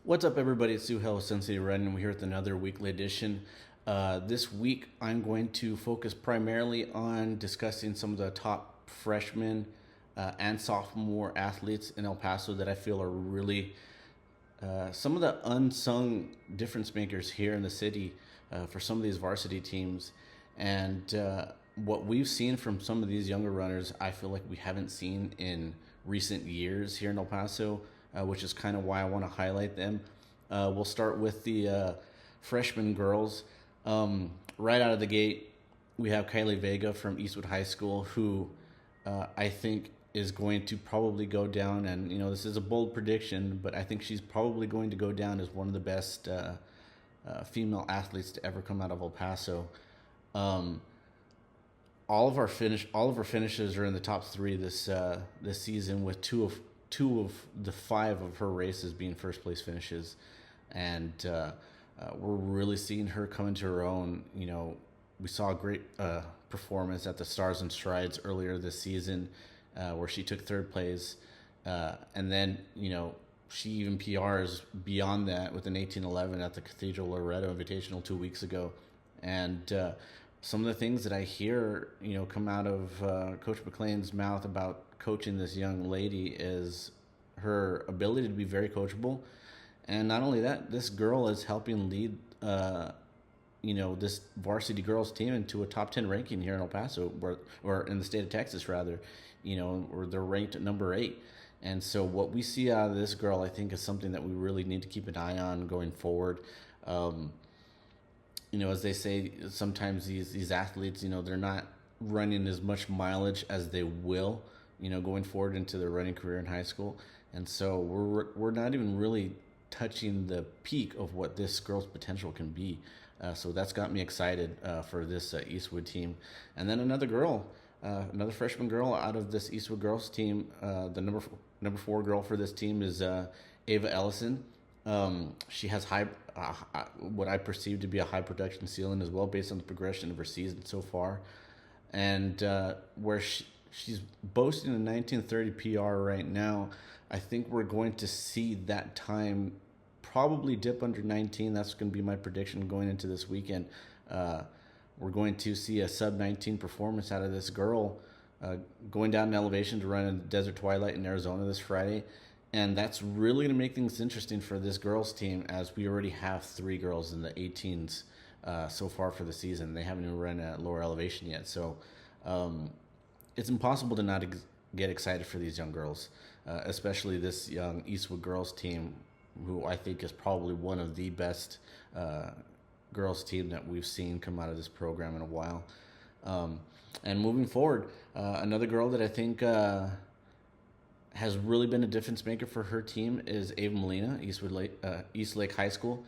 What's up, everybody? It's Suhel Sensei Red, and we're here with another weekly edition. This week, I'm going to focus primarily on discussing some of the top freshmen and sophomore athletes in El Paso that I feel are really some of the unsung difference makers here in the city for some of these varsity teams. And what we've seen from some of these younger runners, I feel like we haven't seen in recent years here in El Paso, which is kind of why I want to highlight them. We'll start with the freshman girls. Right out of the gate, we have Kylie Vega from Eastwood High School, who I think is going to probably go down. And, this is a bold prediction, but I think she's probably going to go down as one of the best female athletes to ever come out of El Paso. Um, all of her finishes are in the top three this season, with two of the five of her races being first place finishes, and we're really seeing her come into her own. We saw a great performance at the Stars and Strides earlier this season, where she took third place, and then she even PRs beyond that with an 18:11 at the Cathedral Loretto Invitational 2 weeks ago, and some of the things that I hear, come out of Coach McLean's mouth about coaching this young lady is her ability to be very coachable. And not only that, this girl is helping lead, this varsity girls team into a top 10 ranking here in El Paso, or in the state of Texas, rather, where they're ranked at number 8. And so what we see out of this girl, I think, is something that we really need to keep an eye on going forward. As they say, sometimes these athletes, they're not running as much mileage as they will, going forward into their running career in high school. And so we're not even really touching the peak of what this girl's potential can be. So that's got me excited for this Eastwood team. And then another freshman girl out of this Eastwood girls team, the number 4 girl for this team is Ava Ellison. She has what I perceive to be a high production ceiling as well, based on the progression of her season so far, and where she's boasting a 19:30 PR right now. I think we're going to see that time probably dip under 19. That's going to be my prediction going into this weekend. We're going to see a sub 19 performance out of this girl, going down in elevation to run in the Desert Twilight in Arizona this Friday. And that's really going to make things interesting for this girls team, as we already have 3 girls in the 18s so far for the season. They haven't even run at lower elevation yet. So it's impossible to not get excited for these young girls, especially this young Eastwood girls team, who I think is probably one of the best girls team that we've seen come out of this program in a while. And moving forward, another girl that I think has really been a difference maker for her team is Ava Molina, East Lake High School.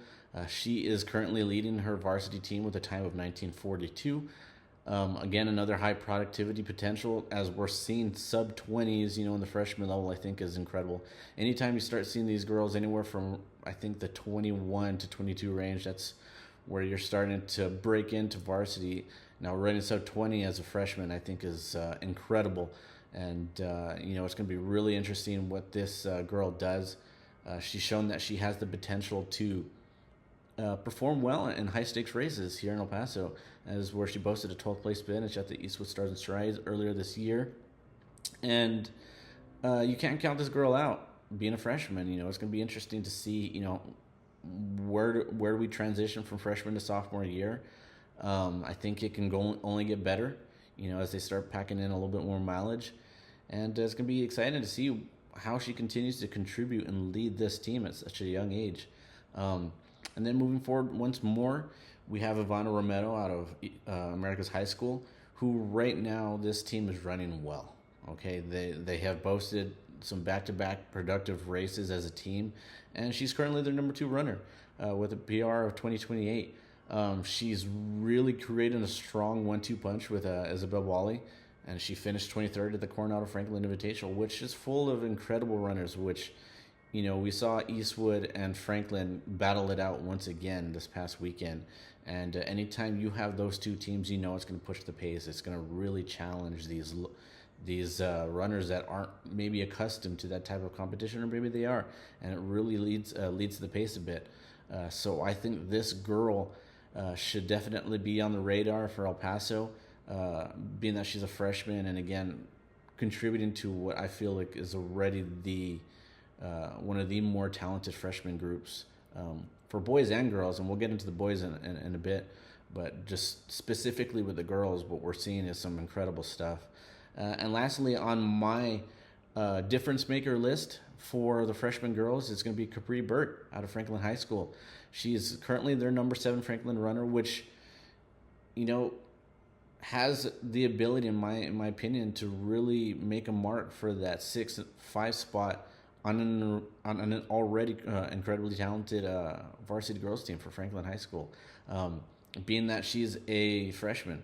She is currently leading her varsity team with a time of 19:42. Again, another high productivity potential, as we're seeing sub 20s, in the freshman level, I think is incredible. Anytime you start seeing these girls anywhere from, I think, the 21 to 22 range, that's where you're starting to break into varsity. Now, running sub 20 as a freshman, I think, is incredible. And, it's going to be really interesting what this girl does. She's shown that she has the potential to perform well in high-stakes races here in El Paso, as where she boasted a 12th place finish at the Eastwood Stars and Strides earlier this year. And you can't count this girl out being a freshman. It's going to be interesting to see, where we transition from freshman to sophomore year. I think it can only get better, as they start packing in a little bit more mileage. And it's going to be exciting to see how she continues to contribute and lead this team at such a young age. And then moving forward once more, we have Ivana Romero out of America's High School, who right now this team is running well. Okay, they have boasted some back-to-back productive races as a team, and she's currently their number 2 runner with a PR of 20:28. She's really creating a strong 1-2 punch with Isabel Wally, and she finished 23rd at the Coronado Franklin Invitational, which is full of incredible runners, which, we saw Eastwood and Franklin battle it out once again this past weekend. And anytime you have those two teams, it's going to push the pace. It's going to really challenge these runners that aren't maybe accustomed to that type of competition, or maybe they are, and it really leads the pace a bit. So I think this girl should definitely be on the radar for El Paso, being that she's a freshman, and again contributing to what I feel like is already the one of the more talented freshman groups for boys and girls, and we'll get into the boys in a bit. But just specifically with the girls, what we're seeing is some incredible stuff. And lastly, on my difference maker list for the freshman girls, it's going to be Capri Burt out of Franklin High School. She's currently their number 7 Franklin runner, which, has the ability, in my opinion, to really make a mark for that 6-5 spot on an already incredibly talented varsity girls team for Franklin High School. Being that she's a freshman,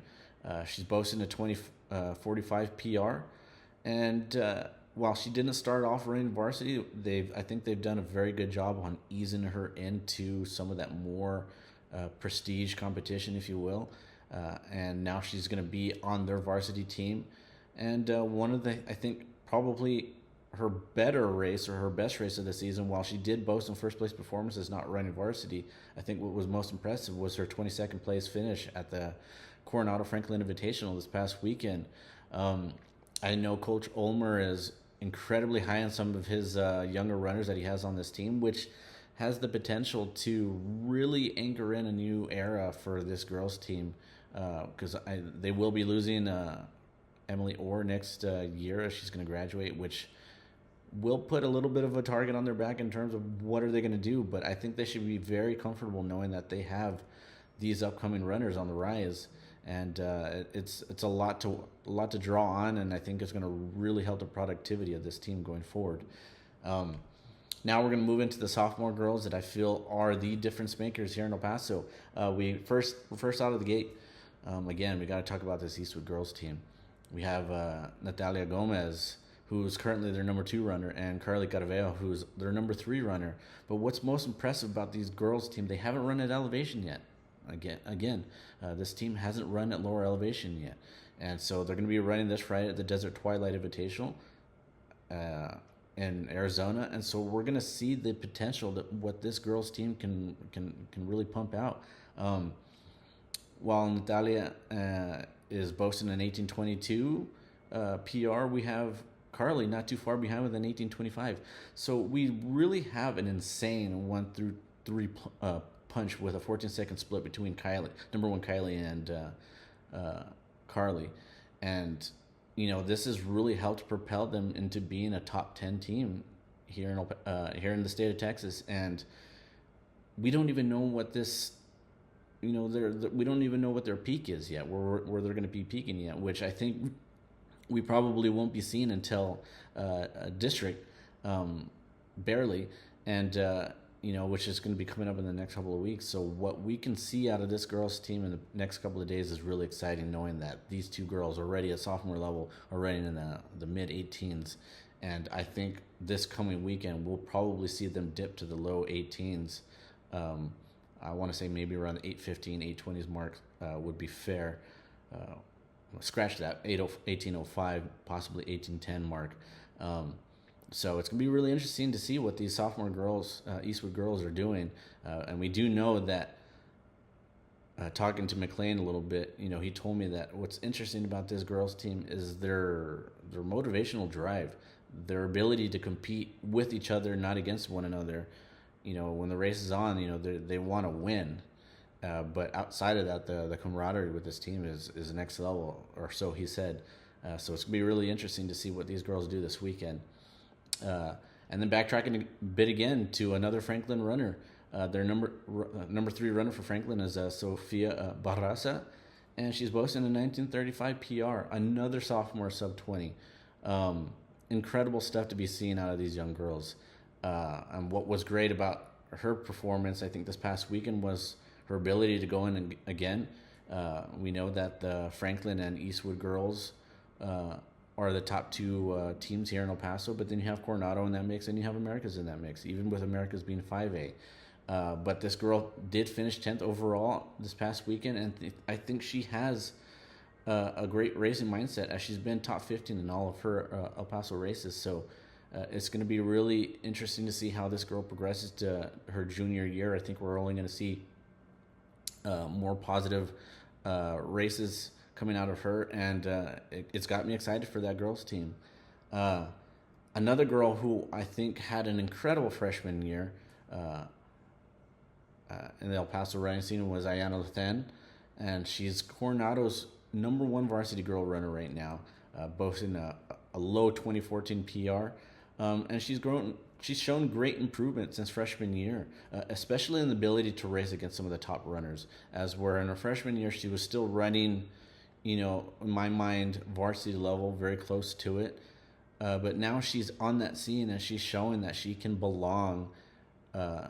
she's boasting a 20:45 PR, and while she didn't start off running varsity, I think they've done a very good job on easing her into some of that more prestige competition, if you will. And now she's going to be on their varsity team. And one of I think probably her better race, or her best race of the season, while she did boast in first place performances not running varsity, I think what was most impressive was her 22nd place finish at the Coronado Franklin Invitational this past weekend. I know Coach Ulmer is incredibly high on some of his younger runners that he has on this team, which has the potential to really anchor in a new era for this girls team, because they will be losing Emily Orr next year as she's going to graduate, which will put a little bit of a target on their back in terms of what are they going to do. But I think they should be very comfortable knowing that they have these upcoming runners on the rise, and it's a lot to draw on, and I think it's going to really help the productivity of this team going forward. Now we're going to move into the sophomore girls that I feel are the difference makers here in El Paso. We first out of the gate, again, we got to talk about this Eastwood girls team. We have Natalia Gomez, who's currently their number 2 runner, and Carly Caraveo, who's their number 3 runner. But what's most impressive about these girls team, they haven't run at elevation yet. Again, this team hasn't run at lower elevation yet. And so they're going to be running this Friday at the Desert Twilight Invitational in Arizona. And so we're going to see the potential that what this girls team can really pump out. While Natalia is boasting an 18:22 PR, we have Carly not too far behind with an 18:25. So we really have an insane 1-3 punch with a 14-second split between number 1 Kylie and Carly. And, this has really helped propel them into being a top 10 team here in the state of Texas. And we don't even know what this, we don't even know what their peak is yet, where they're going to be peaking yet, which I think we probably won't be seeing until a district, barely, and which is going to be coming up in the next couple of weeks. So what we can see out of this girls team in the next couple of days is really exciting, knowing that these 2 girls already at sophomore level are running in the mid-18s, and I think this coming weekend we'll probably see them dip to the low 18s. I want to say maybe around the 8:15, 8:20s mark would be fair. Scratch that, 18:05, possibly 18:10 mark. So it's going to be really interesting to see what these sophomore girls, Eastwood girls, are doing. And we do know that, talking to McLean a little bit, he told me that what's interesting about this girls team is their motivational drive, their ability to compete with each other, not against one another. When the race is on, they want to win. But outside of that, the camaraderie with this team is next level, or so he said. So it's going to be really interesting to see what these girls do this weekend. And then backtracking a bit again to another Franklin runner. Their number 3 runner for Franklin is Sofia Barraza, and she's boasting a 19:35 PR, another sophomore sub-20. Incredible stuff to be seen out of these young girls. And what was great about her performance, I think, this past weekend was her ability to go in again. We know that the Franklin and Eastwood girls are the top 2 teams here in El Paso, but then you have Coronado in that mix, and you have Americas in that mix, even with Americas being 5A. But this girl did finish 10th overall this past weekend, and I think she has a great racing mindset, as she's been top 15 in all of her El Paso races. So it's going to be really interesting to see how this girl progresses to her junior year. I think we're only going to see more positive races coming out of her, and it's got me excited for that girls team. Uh, Another girl who I think had an incredible freshman year uh, in the El Paso running scene was Ayana Lathan, and she's Coronado's number one varsity girl runner right now, boasting a low 2014 PR, and she's grown. She's shown great improvement since freshman year, especially in the ability to race against some of the top runners. As where in her freshman year, she was still running, in my mind, varsity level, very close to it. But now she's on that scene and she's showing that she can belong uh,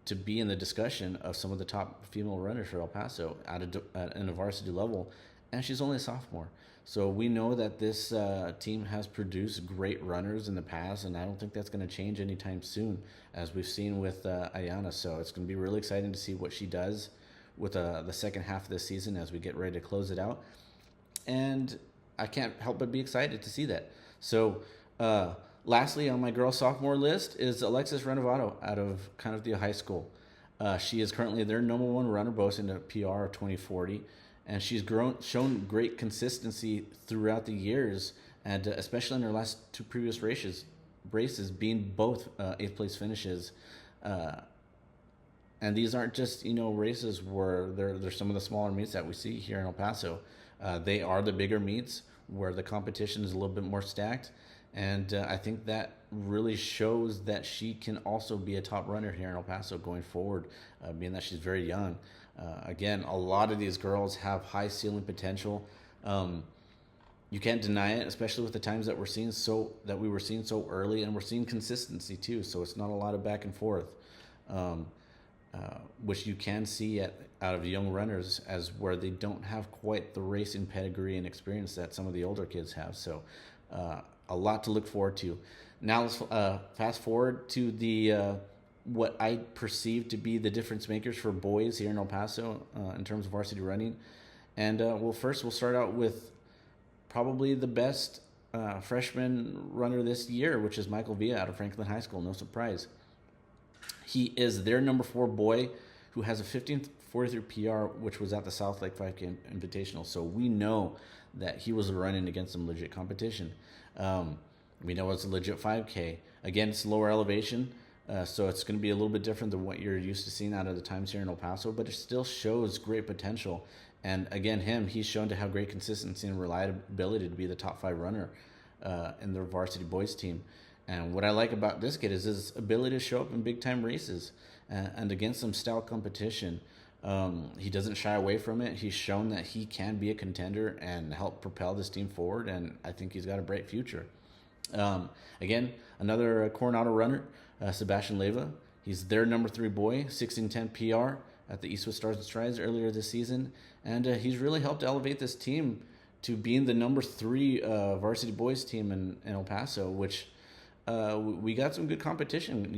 to be in the discussion of some of the top female runners for El Paso at a varsity level, and she's only a sophomore. So we know that this team has produced great runners in the past, and I don't think that's going to change anytime soon, as we've seen with Ayana. So it's going to be really exciting to see what she does with the second half of the season as we get ready to close it out. And I can't help but be excited to see that. So lastly on my girl sophomore list is Alexis Renovato out of Canandaigua High School. She is currently their number one runner, boasting a PR of 2040, and she's shown great consistency throughout the years, and especially in her last two previous races being both eighth place finishes. And these aren't just races where they're some of the smaller meets that we see here in El Paso. They are the bigger meets where the competition is a little bit more stacked. And I think that really shows that she can also be a top runner here in El Paso going forward, being that she's very young. Again, a lot of these girls have high ceiling potential. You can't deny it, especially with the times that we were seeing so early, and we're seeing consistency too. So it's not a lot of back and forth, which you can see out of young runners, as where they don't have quite the racing pedigree and experience that some of the older kids have. So a lot to look forward to. Now let's fast forward to the what I perceive to be the difference makers for boys here in El Paso in terms of varsity running. And first we'll start out with probably the best freshman runner this year, which is Michael Villa out of Franklin High School. No surprise. He is their number 4 boy who has a 15:43 PR, which was at the South Lake 5K Invitational. So we know that he was running against some legit competition. We know it's a legit 5K. Again, it's lower elevation, so it's going to be a little bit different than what you're used to seeing out of the times here in El Paso, but it still shows great potential. And again, he's shown to have great consistency and reliability to be the top 5 runner in the varsity boys team. And what I like about this kid is his ability to show up in big-time races and against some stout competition. He doesn't shy away from it. He's shown that he can be a contender and help propel this team forward, and I think he's got a bright future. Again, another Coronado runner, Sebastian Leyva. He's their number 3 boy, 16:10 PR at the Eastwood Stars and Strides earlier this season, and he's really helped elevate this team to being the number 3 varsity boys team in El Paso, which we got some good competition.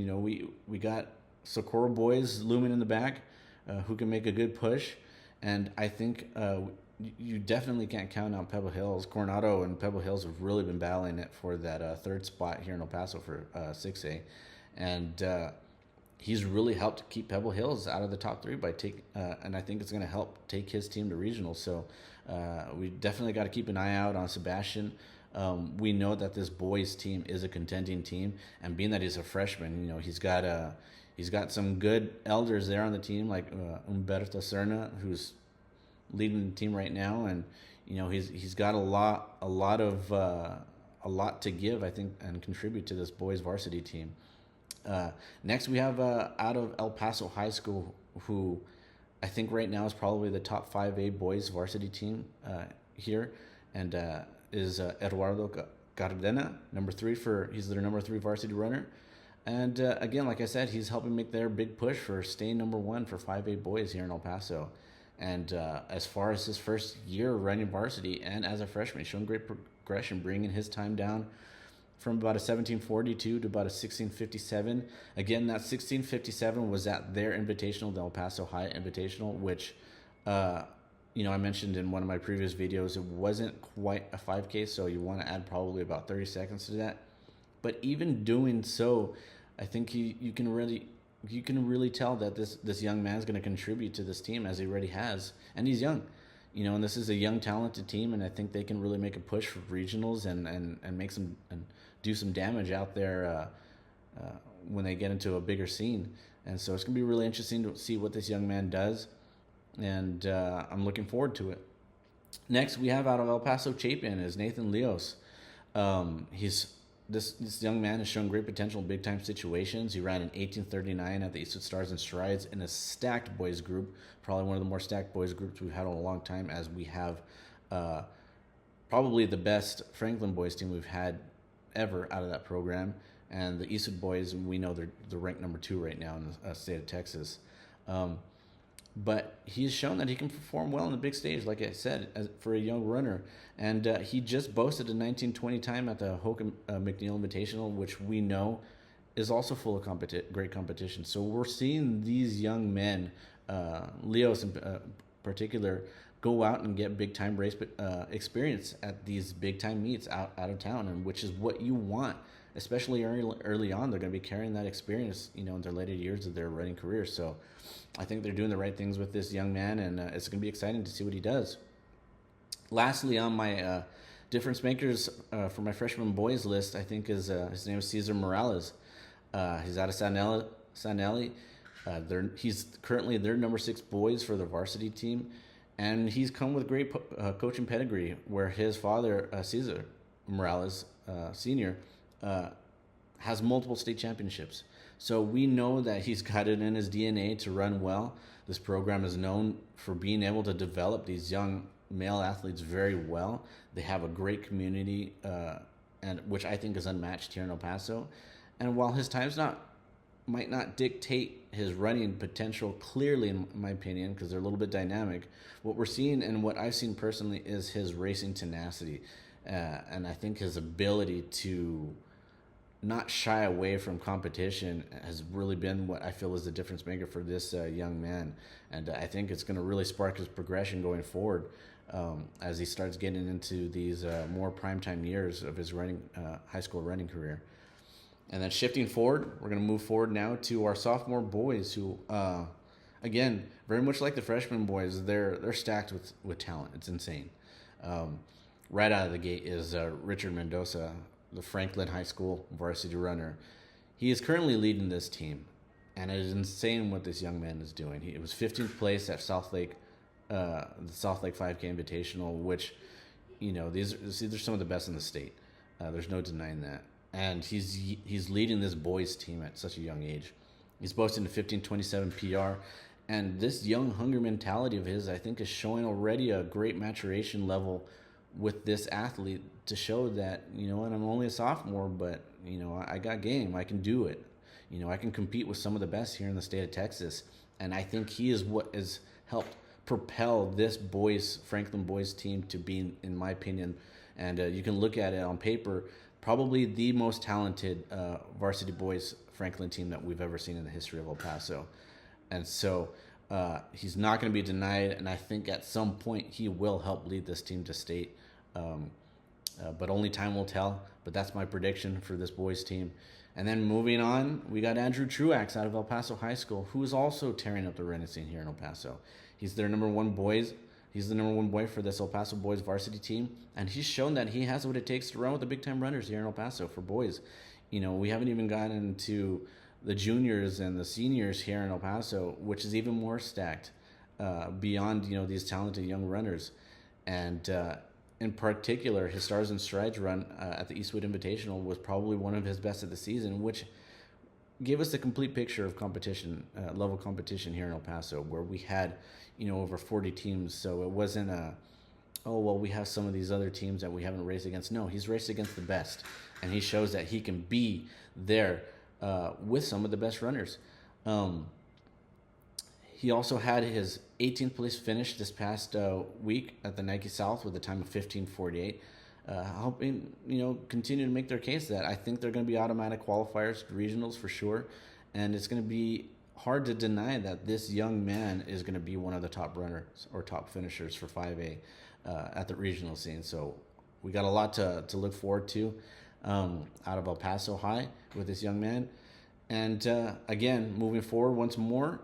We got Socorro boys looming in the back, who can make a good push, and I think you definitely can't count out Pebble Hills. Coronado and Pebble Hills have really been battling it for that 3rd spot here in El Paso for 6A, and he's really helped keep Pebble Hills out of the top 3 and I think it's going to help take his team to regionals. So we definitely got to keep an eye out on Sebastian. We know that this boys team is a contending team, and being that he's a freshman, he's got some good elders there on the team, like Humberto Serna, who's leading the team right now, and he's got a lot to give, I think, and contribute to this boys varsity team. Next, we have out of El Paso High School, who I think right now is probably the top 5A boys varsity team here, and is Eduardo Cardena, he's their number 3 varsity runner. And again, like I said, he's helping make their big push for staying number 1 for 5A boys here in El Paso. And as far as his first year running varsity and as a freshman, he's shown great progression, bringing his time down from about a 17:42 to about a 16:57. Again, that 16:57 was at their invitational, the El Paso High Invitational, which I mentioned in one of my previous videos, it wasn't quite a 5K, so you want to add probably about 30 seconds to that. But even doing so, I think you can really tell that this young man is going to contribute to this team as he already has, and he's young, and this is a young, talented team, and I think they can really make a push for regionals and make some and do some damage out there when they get into a bigger scene. And so it's going to be really interesting to see what this young man does, and I'm looking forward to it. Next, we have out of El Paso Chapin is Nathan Leos. He's this young man has shown great potential in big time situations. He ran an 18:39 at the Eastwood Stars and Strides in a stacked boys group, probably one of the more stacked boys groups we've had in a long time, as we have probably the best Franklin boys team we've had ever out of that program. And the Eastwood boys, we know they're ranked number 2 right now in the state of Texas. But he's shown that he can perform well on the big stage, like I said, for a young runner. And he just boasted a 19:20 time at the Hokum McNeil Invitational, which we know is also full of great competition. So we're seeing these young men, Leos in particular, go out and get big time race experience at these big time meets out of town, and which is what you want, especially early on. They're going to be carrying that experience, in their later years of their running career. So I think they're doing the right things with this young man, and it's going to be exciting to see what he does. Lastly, on my difference makers for my freshman boys list, I think is his name is Cesar Morales. He's out of San Eli. He's currently their number 6 boys for the varsity team, and he's come with great coaching pedigree, where his father, Cesar Morales Sr., has multiple state championships. So we know that he's got it in his DNA to run well. This program is known for being able to develop these young male athletes very well. They have a great community, and which I think is unmatched here in El Paso. And while his times might not dictate his running potential clearly, in my opinion, because they're a little bit dynamic, what we're seeing and what I've seen personally is his racing tenacity, and I think his ability to not shy away from competition has really been what I feel is the difference maker for this young man. And I think it's going to really spark his progression going forward as he starts getting into these more primetime years of his high school running career. And then shifting forward, we're going to move forward now to our sophomore boys who, again, very much like the freshman boys, they're stacked with talent. It's insane. Right out of the gate is Richard Mendoza, the Franklin High School varsity runner. He is currently leading this team, and it is insane what this young man is doing. He was 15th place at the South Lake 5K Invitational, which, these are some of the best in the state. There's no denying that. And he's leading this boys team at such a young age. He's boasting a 15:27 PR, and this young hunger mentality of his, I think, is showing already a great maturation level with this athlete to show that, and I'm only a sophomore, but, I got game. I can do it. I can compete with some of the best here in the state of Texas. And I think he is what has helped propel this Franklin boys team to be, in my opinion, and you can look at it on paper, probably the most talented varsity boys Franklin team that we've ever seen in the history of El Paso. And so he's not going to be denied, and I think at some point he will help lead this team to state. But only time will tell. But that's my prediction for this boys team. And then moving on, we got Andrew Truax out of El Paso High School, who is also tearing up the running scene here in El Paso. He's their number 1 boys. He's the number 1 boy for this El Paso boys varsity team, and he's shown that he has what it takes to run with the big time runners here in El Paso for boys. We haven't even gotten into the juniors and the seniors here in El Paso, which is even more stacked beyond these talented young runners. And in particular, his Stars and Strides run at the Eastwood Invitational was probably one of his best of the season, which gave us a complete picture of competition, level competition here in El Paso, where we had, over 40 teams. So it wasn't we have some of these other teams that we haven't raced against. No, he's raced against the best, and he shows that he can be there with some of the best runners. He also had his 18th place finish this past week at the Nike South with a time of 15:48. Helping continue to make their case that I think they're going to be automatic qualifiers to regionals for sure, and it's going to be hard to deny that this young man is going to be one of the top runners or top finishers for 5A at the regional scene. So we got a lot to look forward to out of El Paso High with this young man. And again, moving forward once more,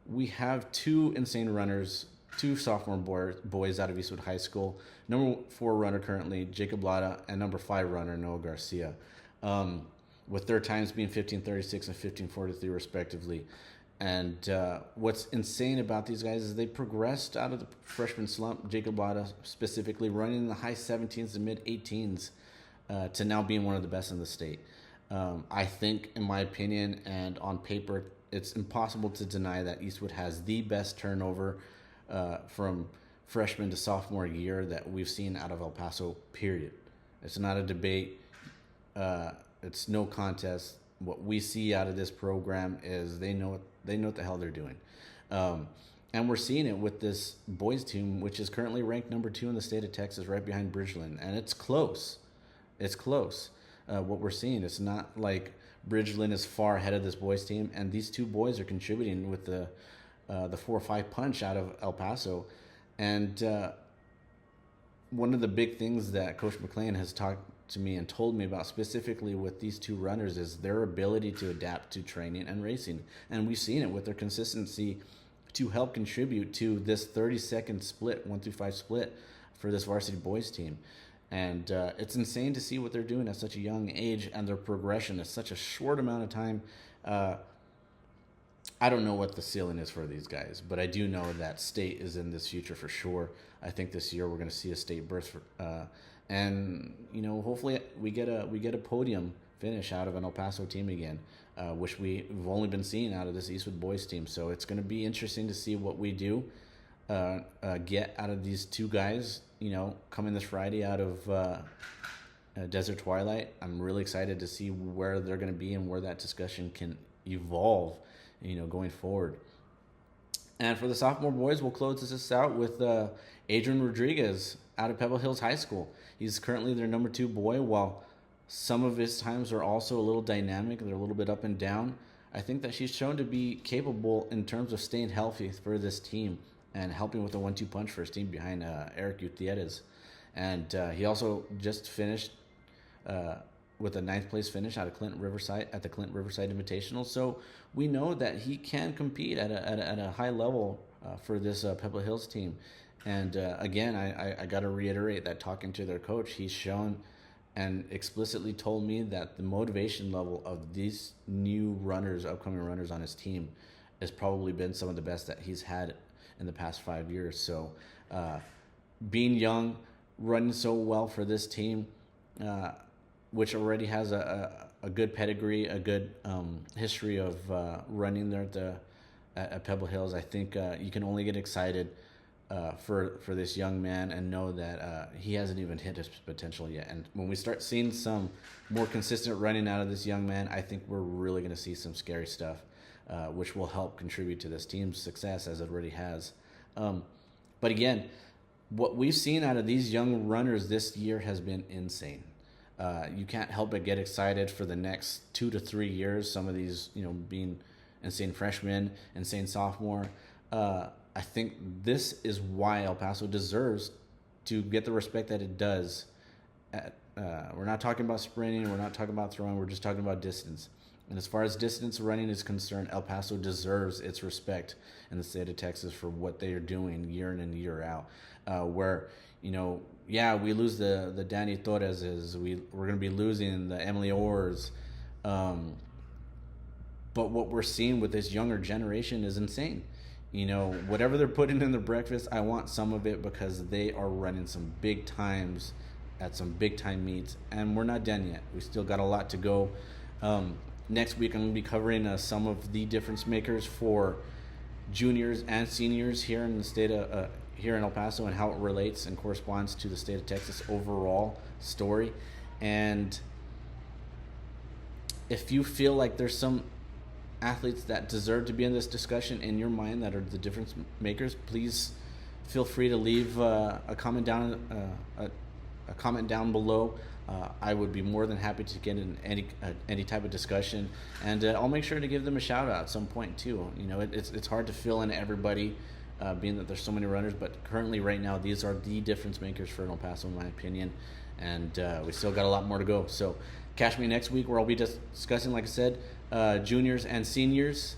we have two insane runners, two sophomore boys out of Eastwood High School. Number 4 runner currently, Jacob Lada, and number 5 runner, Noah Garcia, with their times being 15:36 and 15:43 respectively. And what's insane about these guys is they progressed out of the freshman slump, Jacob Lada specifically, running in the high 17s to mid 18s to now being one of the best in the state. I think, in my opinion, and on paper, it's impossible to deny that Eastwood has the best turnover from freshman to sophomore year that we've seen out of El Paso, period. It's not a debate. It's no contest. What we see out of this program is they know what the hell they're doing. And we're seeing it with this boys team, which is currently ranked number 2 in the state of Texas, right behind Bridgeland. And it's close. It's close. What we're seeing, it's not like Bridgeland is far ahead of this boys team, and these two boys are contributing with the 4-5 punch out of El Paso. And one of the big things that Coach McLean has talked to me and told me about specifically with these two runners is their ability to adapt to training and racing. And we've seen it with their consistency to help contribute to this 30-second split, 1 through 5 split for this varsity boys team. And it's insane to see what they're doing at such a young age and their progression in such a short amount of time. I don't know what the ceiling is for these guys, but I do know that state is in this future for sure. I think this year we're going to see a state berth, and hopefully we get a podium finish out of an El Paso team again, which we've only been seeing out of this Eastwood boys team. So it's going to be interesting to see what we do get out of these two guys. Coming this Friday out of Desert Twilight. I'm really excited to see where they're going to be and where that discussion can evolve, going forward. And for the sophomore boys, we'll close this out with Adrian Rodriguez out of Pebble Hills High School. He's currently their number 2 boy. While some of his times are also a little dynamic, they're a little bit up and down, I think that she's shown to be capable in terms of staying healthy for this team and helping with the 1-2 punch for his team behind Eric Gutierrez. And he also just finished with a 9th place finish out of Clinton Riverside at the Clinton Riverside Invitational. So we know that he can compete at a high level for this Pebble Hills team. And again, I got to reiterate that talking to their coach, he's shown and explicitly told me that the motivation level of these new runners, upcoming runners on his team, has probably been some of the best that he's had in the past 5 years. So being young, running so well for this team, which already has a good pedigree, a good history of running there at Pebble Hills, I think you can only get excited for this young man and know that he hasn't even hit his potential yet. And when we start seeing some more consistent running out of this young man, I think we're really going to see some scary stuff, which will help contribute to this team's success as it already has. But again, what we've seen out of these young runners this year has been insane. You can't help but get excited for the next 2 to 3 years. Some of these, being insane freshmen, insane sophomore. I think this is why El Paso deserves to get the respect that it does. We're not talking about sprinting. We're not talking about throwing. We're just talking about distance. And as far as distance running is concerned, El Paso deserves its respect in the state of Texas for what they are doing year in and year out. Where, we lose the Danny Torreses. We're going to be losing the Emily Orrs. But what we're seeing with this younger generation is insane. Whatever they're putting in their breakfast, I want some of it because they are running some big times at some big time meets. And we're not done yet. We still got a lot to go. Next week, I'm going to be covering some of the difference makers for juniors and seniors here in the state of here in El Paso and how it relates and corresponds to the state of Texas overall story. And if you feel like there's some athletes that deserve to be in this discussion in your mind that are the difference makers, please feel free to leave a comment down below. I would be more than happy to get in any type of discussion, and I'll make sure to give them a shout out at some point too. It's hard to fill in everybody, being that there's so many runners, but currently right now these are the difference makers for El Paso in my opinion, and we still got a lot more to go. So catch me next week where I'll be discussing, like I said, juniors and seniors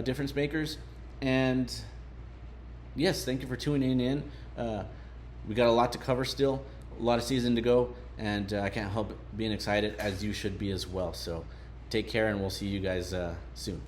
difference makers. And yes, thank you for tuning in. We got a lot to cover still, a lot of season to go, and I can't help being excited, as you should be as well. So take care, and we'll see you guys soon.